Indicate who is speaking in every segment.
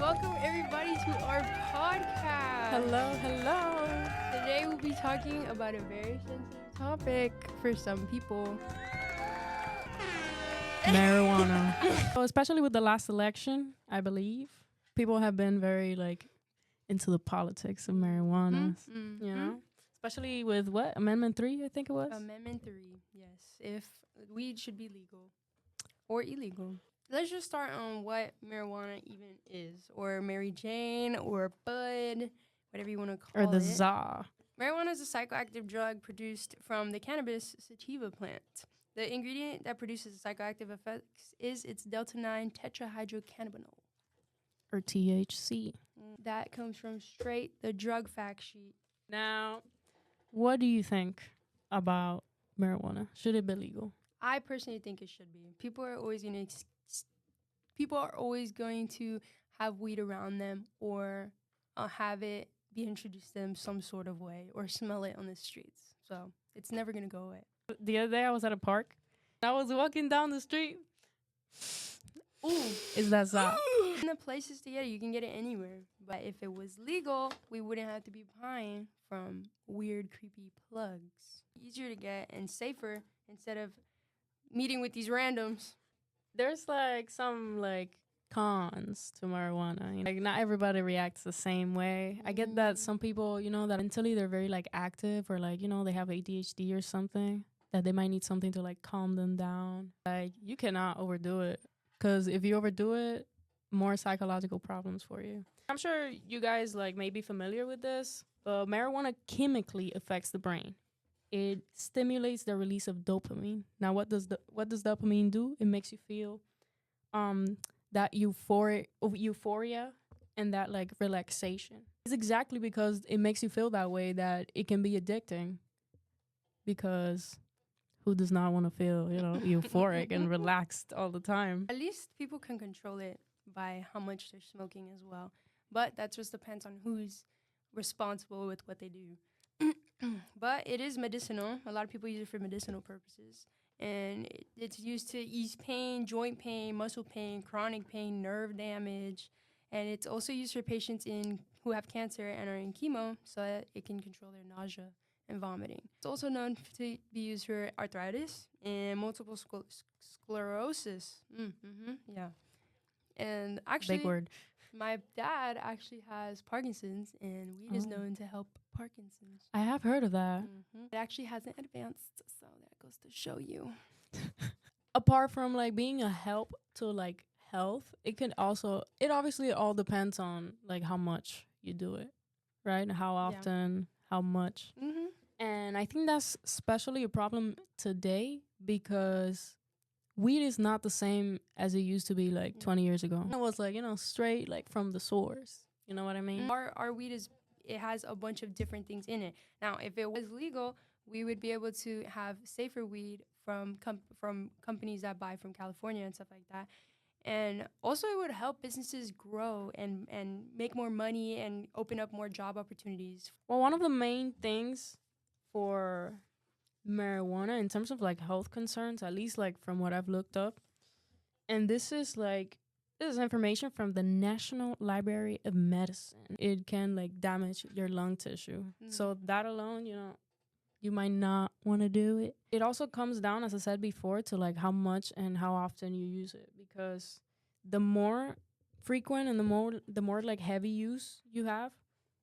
Speaker 1: welcome everybody to our podcast.
Speaker 2: Hello.
Speaker 1: Today we'll be talking about a very sensitive topic for some people.
Speaker 2: Marijuana. So especially with the last election, I believe, people have been very into the politics of marijuana, you know? Especially with what? Amendment 3, I think it was?
Speaker 1: Amendment 3, yes. If weed should be legal or illegal. Let's just start on what marijuana even is, or Mary Jane, or bud, whatever you want to call it.
Speaker 2: Or the za.
Speaker 1: Marijuana is a psychoactive drug produced from the cannabis sativa plant. The ingredient that produces psychoactive effects is its delta-9 tetrahydrocannabinol.
Speaker 2: Or THC.
Speaker 1: That comes from straight the drug fact sheet.
Speaker 2: Now, what do you think about marijuana? Should it be legal?
Speaker 1: I personally think it should be. People are always going to have weed around them, or have it be introduced to them some sort of way, or smell it on the streets. So it's never going to go away.
Speaker 2: The other day I was at a park. I was walking down the street. Ooh, is that za?
Speaker 1: In the places to get it, you can get it anywhere. But if it was legal, we wouldn't have to be buying from weird, creepy plugs. Easier to get and safer instead of meeting with these randoms.
Speaker 2: There's some cons to marijuana. Not everybody reacts the same way. I get that some people, that mentally they're very active, or they have ADHD or something, that they might need something to calm them down. You cannot overdo it, because if you overdo it, more psychological problems for you. I'm sure you guys may be familiar with this, but marijuana chemically affects the brain. It stimulates the release of dopamine. Now, what does dopamine do? It makes you feel that euphoria and that relaxation. It's exactly because it makes you feel that way that it can be addicting. Because who does not want to feel, euphoric and relaxed all the time?
Speaker 1: At least people can control it by how much they're smoking as well. But that just depends on who's responsible with what they do. But it is medicinal. A lot of people use it for medicinal purposes. And it's used to ease pain, joint pain, muscle pain, chronic pain, nerve damage. And it's also used for patients who have cancer and are in chemo, so that it can control their nausea and vomiting. It's also known to be used for arthritis and multiple sclerosis. Yeah. And actually,
Speaker 2: big word.
Speaker 1: My dad actually has Parkinson's, and weed is known to help Parkinson's.
Speaker 2: I have heard of that.
Speaker 1: It actually hasn't advanced, so that goes to show you.
Speaker 2: Apart from being a help to health, it obviously all depends on how much you do it, right? How often, how much. And I think that's especially a problem today, because weed is not the same as it used to be 20 years ago. It was straight from the source. You know what I mean?
Speaker 1: Our weed it has a bunch of different things in it. Now, if it was legal, we would be able to have safer weed from companies that buy from California and stuff like that. And also it would help businesses grow and make more money and open up more job opportunities.
Speaker 2: Well, one of the main things for marijuana in terms of health concerns, at least from what I've looked up, and this is information from the National Library of Medicine. It can damage your lung tissue. So that alone, you might not want to do it. It also comes down, as I said before, to how much and how often you use it, because the more frequent and the more heavy use you have,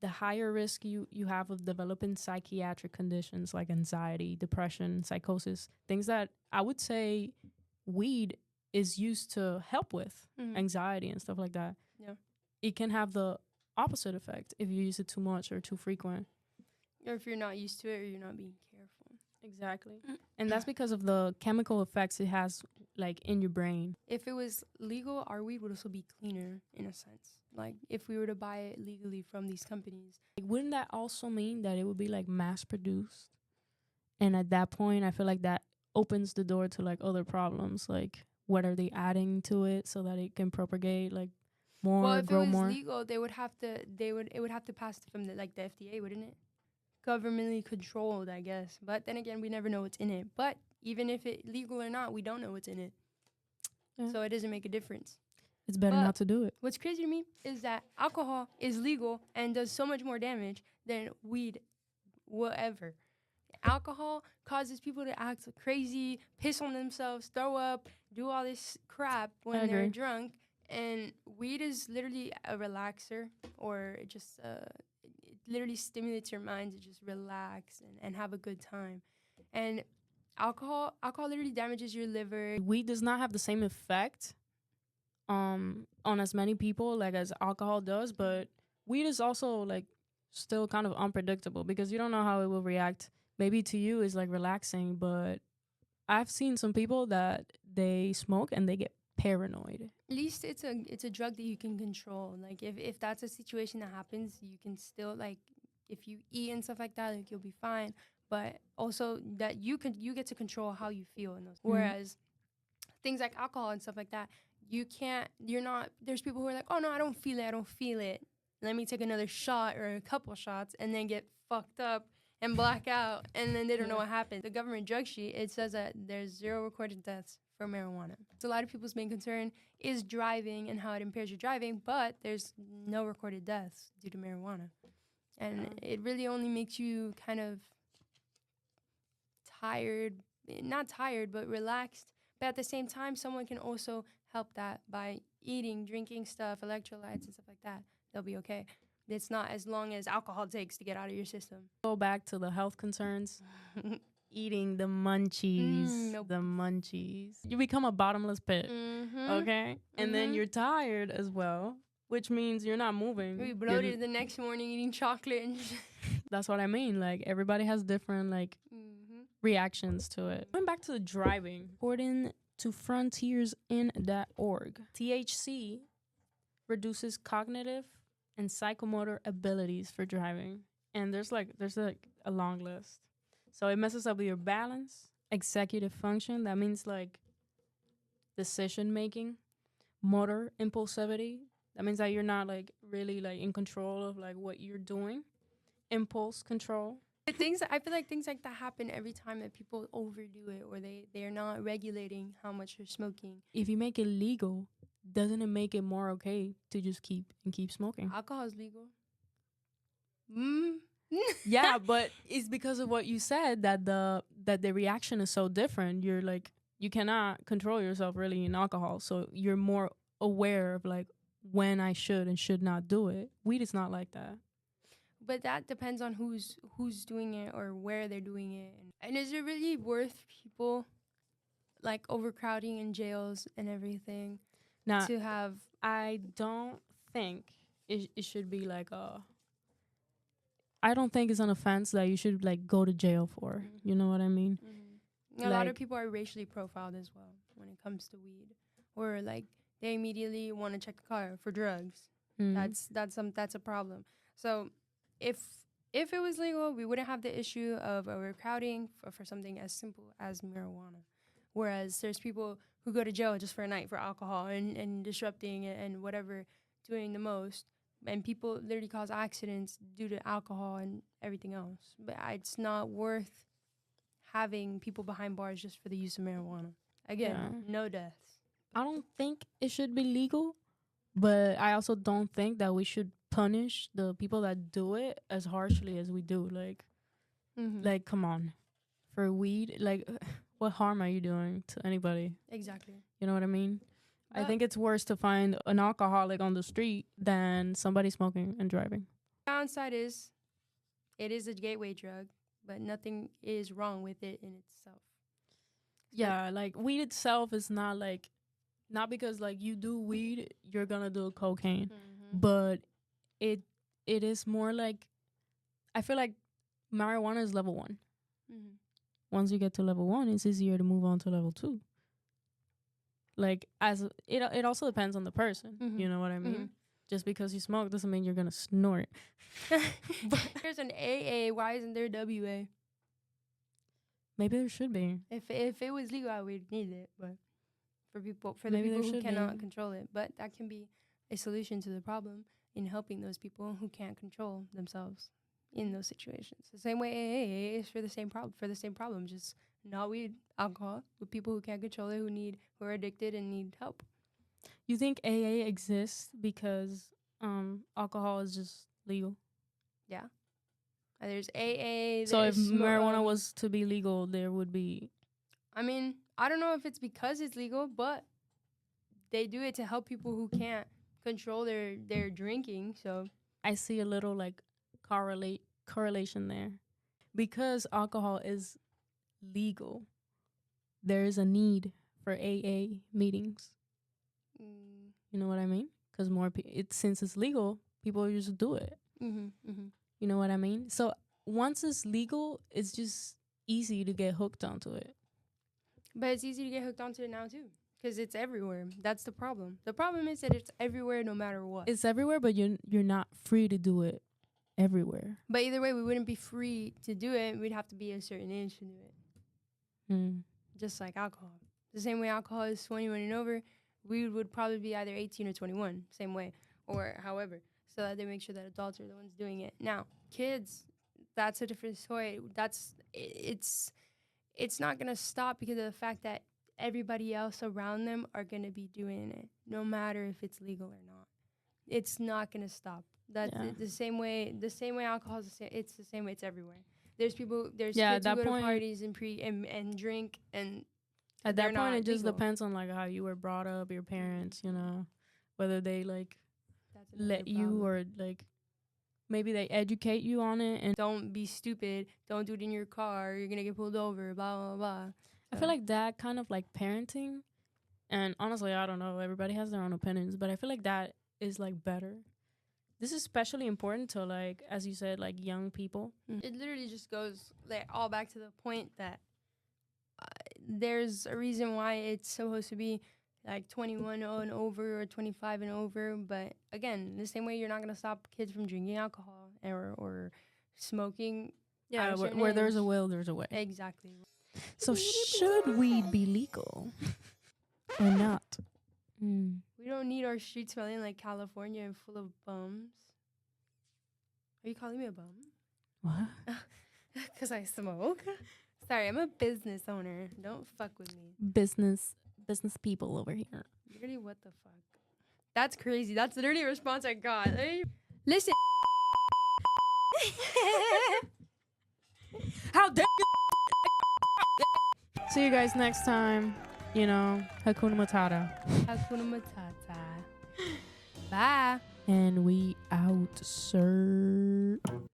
Speaker 2: the higher risk you have of developing psychiatric conditions like anxiety, depression, psychosis, things that I would say weed is used to help with, anxiety and stuff like that.
Speaker 1: Yeah.
Speaker 2: It can have the opposite effect if you use it too much or too frequent.
Speaker 1: Or if you're not used to it, or you're not being careful.
Speaker 2: Exactly. And that's because of the chemical effects it has in your brain.
Speaker 1: If it was legal, our weed would also be cleaner in a sense. If we were to buy it legally from these companies.
Speaker 2: Wouldn't that also mean that it would be mass produced? And at that point, I feel that opens the door to other problems. What are they adding to it so that it can propagate more,
Speaker 1: well, if
Speaker 2: grow
Speaker 1: it was
Speaker 2: more?
Speaker 1: legal, it would have to pass from the FDA, wouldn't it? Governmentally controlled, I guess. But then again, we never know what's in it. But even if it's legal or not, we don't know what's in it. Yeah. So it doesn't make a difference.
Speaker 2: It's better
Speaker 1: But
Speaker 2: not to do it.
Speaker 1: what's crazy to me is that alcohol is legal and does so much more damage than weed will ever. Alcohol causes people to act crazy, piss on themselves, throw up, do all this crap
Speaker 2: I
Speaker 1: when they're
Speaker 2: agree.
Speaker 1: drunk. And weed is literally a relaxer, or it just it literally stimulates your mind to just relax and have a good time. And alcohol literally damages your liver.
Speaker 2: Weed does not have the same effect on as many people like as alcohol does, but weed is also like still kind of unpredictable because you don't know how it will react. Maybe to you is like relaxing, but I've seen some people that they smoke and they get paranoid.
Speaker 1: At least it's a drug that you can control. Like if that's a situation that happens, you can still like if you eat and stuff like that, like you'll be fine. But also that you get to control how you feel in those. Whereas things like alcohol and stuff like that, you can't. You're not. There's people who are like, oh no, I don't feel it. I don't feel it. Let me take another shot or a couple shots and then get fucked up and black out, and then they don't know what happened. The government drug sheet, it says that there's 0 recorded deaths for marijuana. So a lot of people's main concern is driving and how it impairs your driving, but there's no recorded deaths due to marijuana. And it really only makes you kind of tired, not tired, but relaxed. But at the same time, someone can also help that by eating, drinking stuff, electrolytes and stuff like that. They'll be okay. It's not as long as alcohol takes to get out of your system.
Speaker 2: Go back to the health concerns. Eating the munchies.
Speaker 1: Nope.
Speaker 2: The munchies. You become a bottomless pit. Okay? And then you're tired as well, which means you're not moving.
Speaker 1: You'll be bloated the next morning eating chocolate. And
Speaker 2: that's what I mean. Like, everybody has different, like, reactions to it. Going back to the driving. According to frontiersin.org, THC reduces cognitive and psychomotor abilities for driving. And there's a long list. So it messes up with your balance, executive function. That means like decision making, motor impulsivity. That means that you're not like really like in control of like what you're doing. Impulse control.
Speaker 1: I feel like things like that happen every time that people overdo it or they're not regulating how much they're smoking.
Speaker 2: If you make it legal, doesn't it make it more okay to just keep smoking?
Speaker 1: Alcohol is legal.
Speaker 2: Yeah, but it's because of what you said that the reaction is so different. You're like you cannot control yourself really in alcohol, so you're more aware of like when I should and should not do it. Weed is not like that.
Speaker 1: But that depends on who's doing it or where they're doing it. And is it really worth people like overcrowding in jails and everything to have?
Speaker 2: I don't think it should be like I don't think it's an offense that you should like go to jail for. You know what I mean?
Speaker 1: A lot of people are racially profiled as well when it comes to weed, or like they immediately want to check the car for drugs. That's a problem. So if it was legal, we wouldn't have the issue of overcrowding for something as simple as marijuana. Whereas there's people who go to jail just for a night for alcohol and disrupting and whatever, doing the most. And people literally cause accidents due to alcohol and everything else. But it's not worth having people behind bars just for the use of marijuana. Again, no deaths.
Speaker 2: I don't think it should be legal, but I also don't think that we should punish the people that do it as harshly as we do. Like, come on. For weed, like, what harm are you doing to anybody?
Speaker 1: Exactly.
Speaker 2: You know what I mean? I think it's worse to find an alcoholic on the street than somebody smoking and driving.
Speaker 1: Downside is, it is a gateway drug, but nothing is wrong with it in itself.
Speaker 2: Yeah, like weed itself is not like, not because like you do weed, you're gonna do cocaine, but it is more like, I feel like marijuana is level 1. Once you get to level 1, it's easier to move on to level 2. Like, as it also depends on the person. You know what I mean? Just because you smoke doesn't mean you're gonna snort.
Speaker 1: But there's an AA. Why isn't there WA?
Speaker 2: Maybe there should be.
Speaker 1: If it was legal, I would need it. But for the people who cannot control it, but that can be a solution to the problem in helping those people who can't control themselves in those situations. The same way AA is for the same problem, just not weed, alcohol, with people who can't control it, who are addicted and need help.
Speaker 2: You think AA exists because alcohol is just legal?
Speaker 1: Yeah. There's AA.
Speaker 2: So if
Speaker 1: there's
Speaker 2: marijuana was to be legal, there would be.
Speaker 1: I mean, I don't know if it's because it's legal, but they do it to help people who can't control their drinking. So
Speaker 2: I see a little like correlation there. Because alcohol is legal, there is a need for AA meetings. You know what I mean? Because since it's legal, people just do it. You know what I mean? So once it's legal, it's just easy to get hooked onto it.
Speaker 1: But it's easy to get hooked onto it now too, because it's everywhere. That's the problem. The problem is that it's everywhere, no matter what.
Speaker 2: It's everywhere, but you're not free to do it everywhere.
Speaker 1: But either way, we wouldn't be free to do it. We'd have to be a certain age to do it. Just like alcohol. The same way alcohol is 21 and over, we would probably be either 18 or 21, same way, or however, so that they make sure that adults are the ones doing it. Now, kids, that's a different story. It's not going to stop because of the fact that everybody else around them are going to be doing it, no matter if it's legal or not. It's not going to stop. That's the same way alcohol is it's the same way, it's everywhere. There's kids who go to parties and drink, and
Speaker 2: at that point it just depends on like how you were brought up, your parents, you know, whether they like let you or like maybe they educate you on it. And
Speaker 1: don't be stupid, don't do it in your car, you're gonna get pulled over, blah blah blah.
Speaker 2: I feel like that kind of like parenting, and honestly I don't know, everybody has their own opinions, but I feel like that is like better. This is especially important to, like, as you said, like young people.
Speaker 1: It literally just goes like all back to the point that there's a reason why it's supposed to be like 21 and over or 25 and over. But again, the same way you're not going to stop kids from drinking alcohol or smoking.
Speaker 2: Yeah, where there's a will, there's a way.
Speaker 1: Exactly.
Speaker 2: So should weed be legal or not?
Speaker 1: We don't need our streets smelling like California and full of bums. Are you calling me a bum?
Speaker 2: What?
Speaker 1: Because I smoke? Sorry, I'm a business owner. Don't fuck with me.
Speaker 2: Business people over here.
Speaker 1: Literally, what the fuck? That's crazy. That's literally a response I got. Listen.
Speaker 2: How dare you? See you guys next time. You know, Hakuna Matata.
Speaker 1: Hakuna Matata. Bye.
Speaker 2: And we out, sir.